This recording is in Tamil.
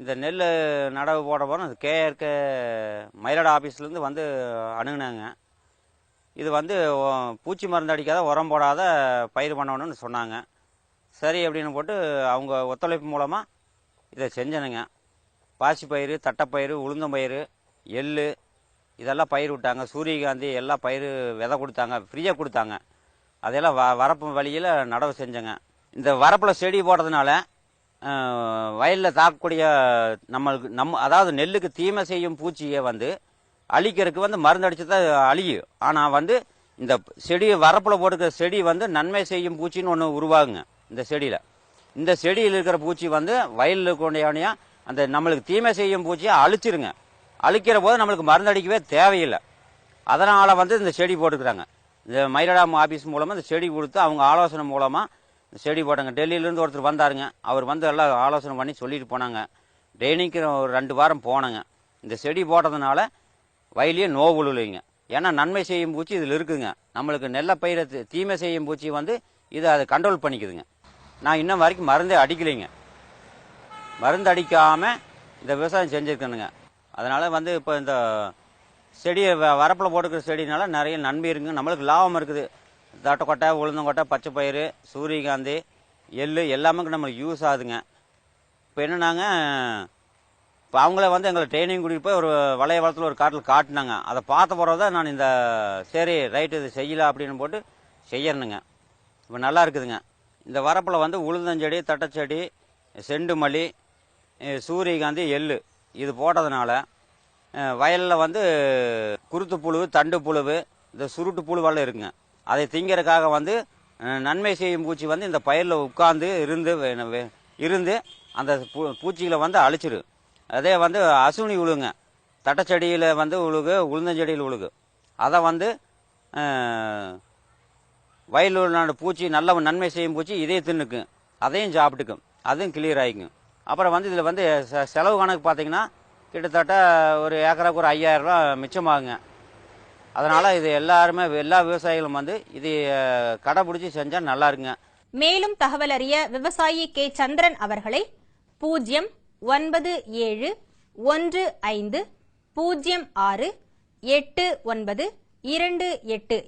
இந்த நெல் நடவு போட போகிறோம் கேஆர்கே மயிலாடு ஆஃபீஸ்லேருந்து வந்து அணுகுனாங்க. இது வந்து பூச்சி மருந்து அடிக்காத உரம் போடாத பயிர் பண்ணணும்னு சொன்னாங்க. சரி அப்படின்னு போட்டு அவங்க ஒத்துழைப்பு மூலமாக இதை செஞ்சனுங்க. பாசிப்பயிறு, தட்டைப்பயிறு, உளுந்தம்பயிறு, எள் இதெல்லாம் பயிர் விட்டாங்க. சூரியகாந்தி எல்லாம் பயிர் விதை கொடுத்தாங்க, ஃப்ரீயாக கொடுத்தாங்க. அதையெல்லாம் வரப்பு வழியில் நடவு செஞ்சேங்க. இந்த வரப்பில் செடி போடுறதுனால வயலில் தாக்கக்கூடிய அதாவது நெல்லுக்கு தீமை செய்யும் பூச்சியை வந்து அழிக்கிறதுக்கு வந்து மருந்து அடிச்சு தான் அழியும். ஆனால் வந்து இந்த செடி வரப்பில் போட்டுக்கிற செடி வந்து நன்மை செய்யும் பூச்சின்னு ஒன்று உருவாகுங்க. இந்த செடியில் இருக்கிற பூச்சி வந்து வயலில் இருக்கக்கூடிய அந்த நம்மளுக்கு தீமை செய்யும் பூச்சியை அழிச்சிருங்க. அழிக்கிற போது நம்மளுக்கு மருந்து அடிக்கவே தேவையில்லை. அதனால் வந்து இந்த செடி போட்டுக்கிறாங்க. இந்த மயிலாடு ஆஃபீஸ் மூலமாக இந்த செடி கொடுத்து அவங்க ஆலோசனை மூலமாக இந்த செடி போட்டாங்க. டெல்லியிலேருந்து ஒருத்தர் வந்தாருங்க. அவர் வந்து எல்லாம் ஆலோசனை பண்ணி சொல்லிட்டு போனாங்க. டெய்லிக்கு ஒரு 2 வாரம் போனேங்க. இந்த செடி போட்டதுனால வயலையே நோவு இல்லைங்க. ஏன்னா நன்மை செய்யும் பூச்சி இதில் இருக்குங்க. நம்மளுக்கு நெல்லை பயிரை தீமை செய்யும் பூச்சி வந்து இதை அதை கண்ட்ரோல் பண்ணிக்குதுங்க. நான் இன்னும் வரைக்கும் மருந்தே அடிக்கலைங்க. மருந்து அடிக்காமல் இந்த விவசாயம் செஞ்சுருக்கணுங்க. அதனால் வந்து இப்போ இந்த செடியை வரப்பில் போட்டுக்கிற செடினால நிறைய நன்மை இருக்குங்க. நம்மளுக்கு லாபம் இருக்குது. தட்டைக்கொட்டை, உளுந்தங்கொட்டை, பச்சை பயிறு, சூரியகாந்தி, எள் எல்லாமே நம்மளுக்கு யூஸ் ஆகுதுங்க. இப்போ என்னன்னாங்க, இப்போ அவங்கள வந்து எங்களை ட்ரைனிங் கூட்டிகிட்டு போய் ஒரு வளையவளத்தில் ஒரு காட்டில் காட்டினாங்க. அதை பார்த்த பிறகு தான் நான் இந்த சரி ரைட்டு இது செய்யலாம் அப்படின்னு போட்டு செய்யணுங்க. இப்போ நல்லா இருக்குதுங்க. இந்த வரப்பில் வந்து உளுந்தஞ்செடி, தட்டைச்செடி, செண்டு மல்லி, சூரியகாந்தி, எள் இது போட்டதுனால வயலில் வந்து குருத்து புழு, தண்டு புழு, இந்த சுருட்டு புழுவெல்லாம் இருக்குங்க. அதை திங்கிறதுக்காக வந்து நன்மை செய்யும் பூச்சி வந்து இந்த பயிரில் உட்கார்ந்து இருந்து அந்த பூச்சிகளை வந்து அழிச்சிரு. அதே வந்து அசுனி உழுகுங்க. தட்டைச்செடியில் வந்து உழுகு, உளுந்தஞ்செடியில் உழுகு. அதை வந்து வயலூர் பூச்சி நல்ல நன்மை செய்யும் பூச்சி இதையும் தின்னுக்கும், அதையும் சாப்பிட்டுக்கும், அதுவும் கிளியர் ஆகிக்கும். அப்புறம் வந்து இதில் வந்து செலவு கணக்கு பார்த்தீங்கன்னா கிட்டத்தட்ட ஒரு ஏக்கராவுக்கு ஒரு 5000 ரூபா மிச்சமாகுங்க. அதனால் இது எல்லாருமே எல்லா விவசாயிகளும் வந்து இது கடைபிடிச்சி செஞ்சால் நல்லா இருக்குங்க. மேலும் தகவல் அறிய விவசாயி கே. சந்திரன் அவர்களை 09715068928